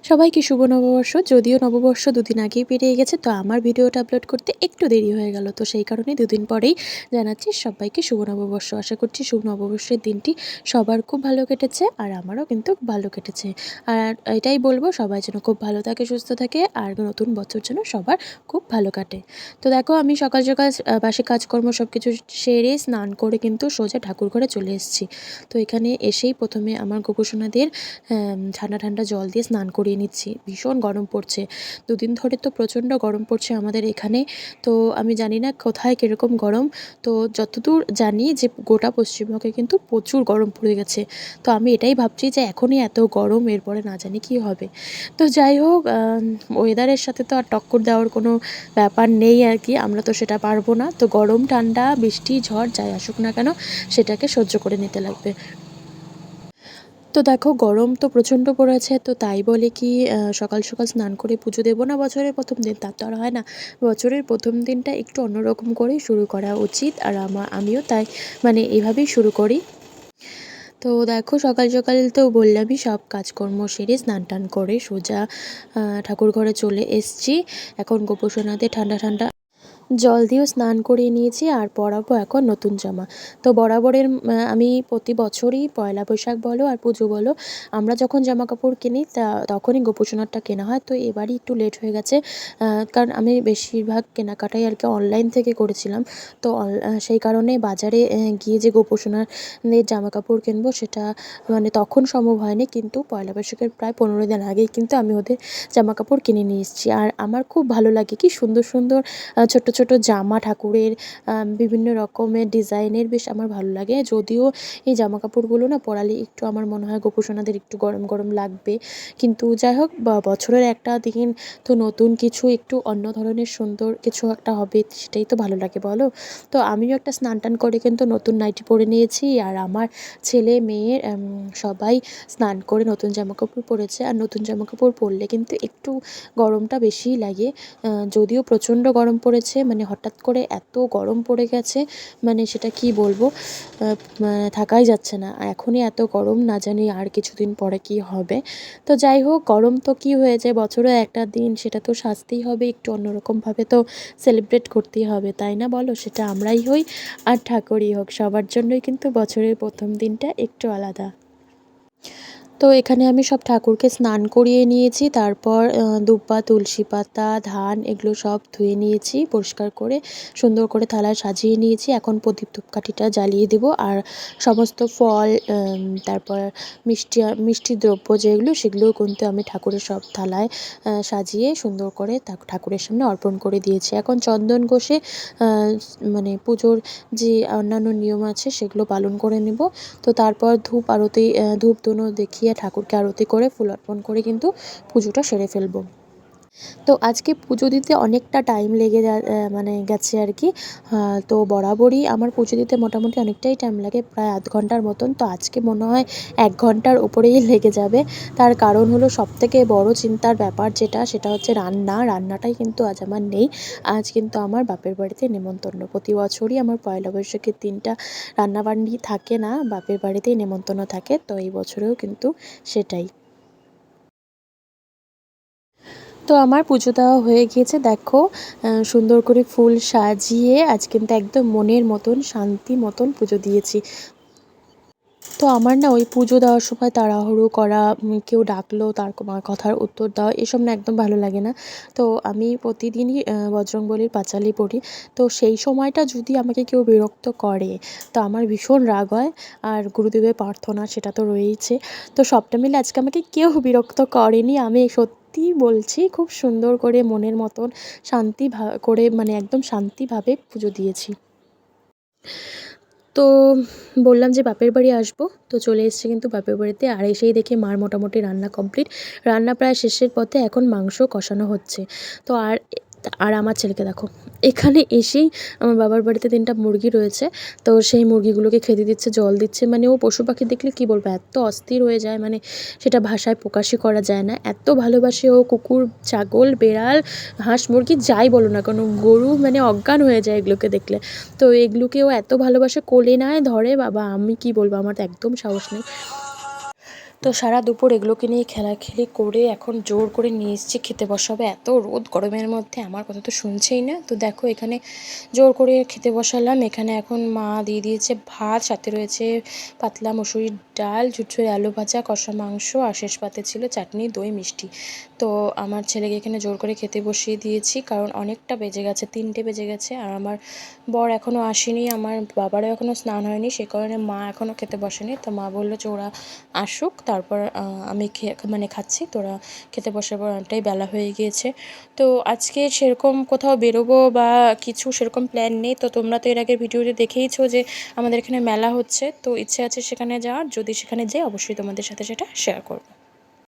সবাইকে শুভ নববর্ষ। যদিও নববর্ষ দুদিন আগেই পেরিয়ে গেছে, তো আমার ভিডিওটা আপলোড করতে একটু দেরি হয়ে গেল। তো সেই কারণেই দুদিন পরেই জানাচ্ছি সবাইকে শুভ নববর্ষ। আশা করছি শুভ নববর্ষের দিনটি সবার খুব ভালো কেটেছে, আর আমারও কিন্তু ভালো কেটেছে। আর এটাই বলবো, সবাই যেন খুব ভালো থাকে, সুস্থ থাকে, আর নতুন বছর যেন সবার খুব ভালো কাটে। তো দেখো, আমি সকাল সকাল বাসি কাজকর্ম সব কিছু সেরে স্নান করে কিন্তু সোজা ঠাকুর ঘরে চলে এসেছি। তো এখানে এসেই প্রথমে আমার গোপুসোনাদের ঠান্ডা ঠান্ডা জল দিয়ে স্নান করিয়ে নিচ্ছি। ভীষণ গরম পড়ছে, দুদিন ধরে তো প্রচণ্ড গরম পড়ছে আমাদের এখানে। তো আমি জানি না কোথায় কীরকম গরম, তো যতদূর জানি যে গোটা পশ্চিমবঙ্গে কিন্তু প্রচুর গরম পড়ে গেছে। তো আমি এটাই ভাবছি যে এখনই এত গরম, এরপরে না জানি কী হবে। তো যাই হোক, ওয়েদারের সাথে তো আর টক্কর দেওয়ার কোনো ব্যাপার নেই আর কি, আমরা তো সেটা পারবো না। তো গরম ঠান্ডা বৃষ্টি ঝড় যাই আসুক না কেন, সেটাকে সহ্য করে নিতে লাগবে। তো দেখো, গরম তো প্রচণ্ড পড়েছে, তো তাই বলে কি সকাল সকাল স্নান করে পুজো দেবো না বছরের প্রথম দিন? তা তো আর হয় না। বছরের প্রথম দিনটা একটু অন্যরকম করেই শুরু করা উচিত, আর আমিও তাই মানে এইভাবেই শুরু করি। তো দেখো, সকাল সকাল তো বললামই, সব কাজকর্ম সেরে স্নান টান করে সোজা ঠাকুর ঘরে চলে এসছি। এখন গোপুসোনাদের ঠান্ডা ঠান্ডা জল দিয়েও স্নান করিয়ে নিয়েছি, আর পরাবো এখন নতুন জামা। তো বরাবরের আমি প্রতি বছরই পয়লা বৈশাখ বলো আর পুজো বলো, আমরা যখন জামা কাপড় কিনি তখনই গোপুসোনারটা কেনা হয়। তো এবারই একটু লেট হয়ে গেছে, কারণ আমি বেশিরভাগ কেনাকাটাই আর কি অনলাইন থেকে করেছিলাম। তো সেই কারণে বাজারে গিয়ে যে গোপুসোনাদের জামা কাপড় কিনবো সেটা মানে তখন সম্ভব হয়নি, কিন্তু পয়লা বৈশাখের প্রায় 15 দিন আগেই কিন্তু আমি ওদের জামা কাপড় কিনে নিয়ে এসেছি। আর আমার খুব ভালো লাগে, কি সুন্দর সুন্দর ছোট ছোট জামা ঠাকুরের, বিভিন্ন রকমের ডিজাইনের, বেশ আমার ভালো লাগে। যদিও এই জামা কাপড়গুলো না পরালে একটু আমার মনে হয় গোপুসোনাদের একটু গরম গরম লাগবে, কিন্তু যাই হোক, বছরের একটা দিন তো নতুন কিছু, একটু অন্য ধরনের সুন্দর কিছু একটা হবে, সেটাই তো ভালো লাগে বলো। তো আমিও একটা স্নান টান করে কিন্তু নতুন নাইটি পরে নিয়েছি, আর আমার ছেলে মেয়ে সবাই স্নান করে নতুন জামা কাপড় পরেছে। আর নতুন জামা কাপড় পরলে কিন্তু একটু গরমটা বেশিই লাগে। যদিও প্রচণ্ড গরম পড়েছে, মানে হঠাৎ করে এত গরম পড়ে গেছে, মানে সেটা কি বলবো, থাকাই যাচ্ছে না। এখনই এত গরম, না জানি আর কিছুদিন পরে কি হবে। তো যাই হোক, গরম তো কি হয়েছে, বছরে একটা দিন, সেটা তো সাজতেই হবে, একটু অন্যরকমভাবে তো সেলিব্রেট করতেই হবে, তাই না বলো? সেটা আমরাই হই আর ঠাকুরই হোক, সবার জন্যই কিন্তু বছরের প্রথম দিনটা একটু আলাদা। তো এখানে আমি সব ঠাকুরকে স্নান করিয়ে নিয়েছি, তারপর দুব্বা, তুলসী পাতা, ধান এগুলো সব ধুয়ে নিয়েছি পরিষ্কার করে, সুন্দর করে থালায় সাজিয়ে নিয়েছি। এখন প্রদীপ ধূপকাঠিটা জ্বালিয়ে দেবো, আর সমস্ত ফল, তারপর মিষ্টি দ্রব্য যেগুলো, সেগুলোও কিন্তু আমি ঠাকুরের সব থালায় সাজিয়ে সুন্দর করে ঠাকুরের সামনে অর্পণ করে দিয়েছি। এখন চন্দন ঘষে মানে পুজোর যে অন্যান্য নিয়ম আছে সেগুলো পালন করে নেব। তো তারপর ধূপ আরতি, ধূপ ধুনো দেখিয়ে ঠাকুরকে আরতি করে ফুল অর্পণ করে কিন্তু পুজোটা সেরে ফেলবো। তো আজকে পুজো দিতে অনেকটা টাইম লেগে মানে গেছে আর কি। তো বরাবরই আমার পুজো দিতে মোটামুটি অনেকটাই টাইম লাগে, প্রায় আধ ঘন্টার মতন। তো আজকে মনে হয় 1 ঘন্টার উপরেই লেগে যাবে। তার কারণ হলো, সবথেকে বড় চিন্তার ব্যাপার যেটা, সেটা হচ্ছে রান্নাটাই কিন্তু আজ আমার নেই। আজ কিন্তু আমার বাপের বাড়িতে নেমন্তন্ন। প্রতি বছরই আমার পয়লা বৈশাখের দিনটা রান্নাবান্নি থাকে না, বাপের বাড়িতেই নেমন্তন্ন থাকে। তো এই বছরেও কিন্তু সেটাই। তো আমার পুজো দেওয়া হয়ে গিয়েছে, দেখো সুন্দর করে ফুল সাজিয়ে আজ কিন্তু একদম মনের মতন, শান্তি মতন পুজো দিয়েছি। তো আমার না ওই পুজো দেওয়ার সময় তাড়াহুড়ো করা, কেউ ডাকলো তার কথার উত্তর দেওয়া, এসব না একদম ভালো লাগে না। তো আমি প্রতিদিনই বজরংবলীর পাঁচালি পড়ি। তো সেই সময়টা যদি আমাকে কেউ বিরক্ত করে, তো আমার ভীষণ রাগ হয়। আর গুরুদেবের প্রার্থনা সেটা তো রয়েইছে। তো সবটা মিলে আজকে আমাকে কেউ বিরক্ত করেনি। আমি সত্যিই বলছি, খুব সুন্দর করে মনের মতন করে, মানে একদম শান্তিভাবে পুজো দিয়েছি। তো বললাম যে বাপের বাড়ি আসবো, তো চলে এসেছি কিন্তু বাপের বাড়িতে। আর এসেই দেখি মার মোটামুটি রান্না কমপ্লিট, রান্না প্রায় শেষের পথে, এখন মাংস কষানো হচ্ছে। তো আর আমার ছেলেকে দেখো, এখানে এসেই আমার বাবার বাড়িতে 3টা মুরগি রয়েছে, তো সেই মুরগিগুলোকে খেতে দিচ্ছে, জল দিচ্ছে। মানে ও পশু পাখি দেখলে কী বলবো, এত অস্থির হয়ে যায়, মানে সেটা ভাষায় প্রকাশই করা যায় না, এত ভালোবাসে ও। কুকুর, ছাগল, বেড়াল, হাঁস, মুরগি যাই বলো না কেন, গরু, মানে অজ্ঞান হয়ে যায় এগুলোকে দেখলে। তো এগুলোকেও এত ভালোবাসে, কোলে নেয়, ধরে, বাবা আমি কি বলবো, আমার তো একদম সাহস নেই। তো সারা দুপুর এগুলোকে নিয়ে খেলাখেলি করে এখন জোর করে নিয়ে এসেছি খেতে বসাবে। এত রোদ গরমের মধ্যে আমার কথা তো শুনছেই না। তো দেখো এখানে জোর করে খেতে বসালাম। এখানে এখন মা দিয়ে দিয়েছে ভাত, সাথে রয়েছে পাতলা মসুরির ডাল, ঝুরঝুরে আলু ভাজা, কষা মাংস, আর শেষ পাতে ছিল চাটনি, দই, মিষ্টি। তো আমার ছেলেকে এখানে জোর করে খেতে বসিয়ে দিয়েছি, কারণ অনেকটা বেজে গেছে, 3টে বেজে গেছে। আর আমার বর এখনও আসেনি, আমার বাবারও এখনও স্নান হয়নি, সে কারণে মা এখনও খেতে বসেনি। তো মা বললো যে ওরা আসুক, তারপর আমি খাচ্ছি, তোরা খেতে বসার পর অনেকটাই বেলা হয়ে গিয়েছে। তো আজকে সেরকম কোথাও বেরোবো বা কিছু সেরকম প্ল্যান নেই। তো তোমরা তো এর আগের ভিডিওতে দেখেইছো যে আমাদের এখানে মেলা হচ্ছে, তো ইচ্ছে আছে সেখানে যাওয়ার। যদি সেখানে যাই অবশ্যই তোমাদের সাথে সেটা শেয়ার করবো।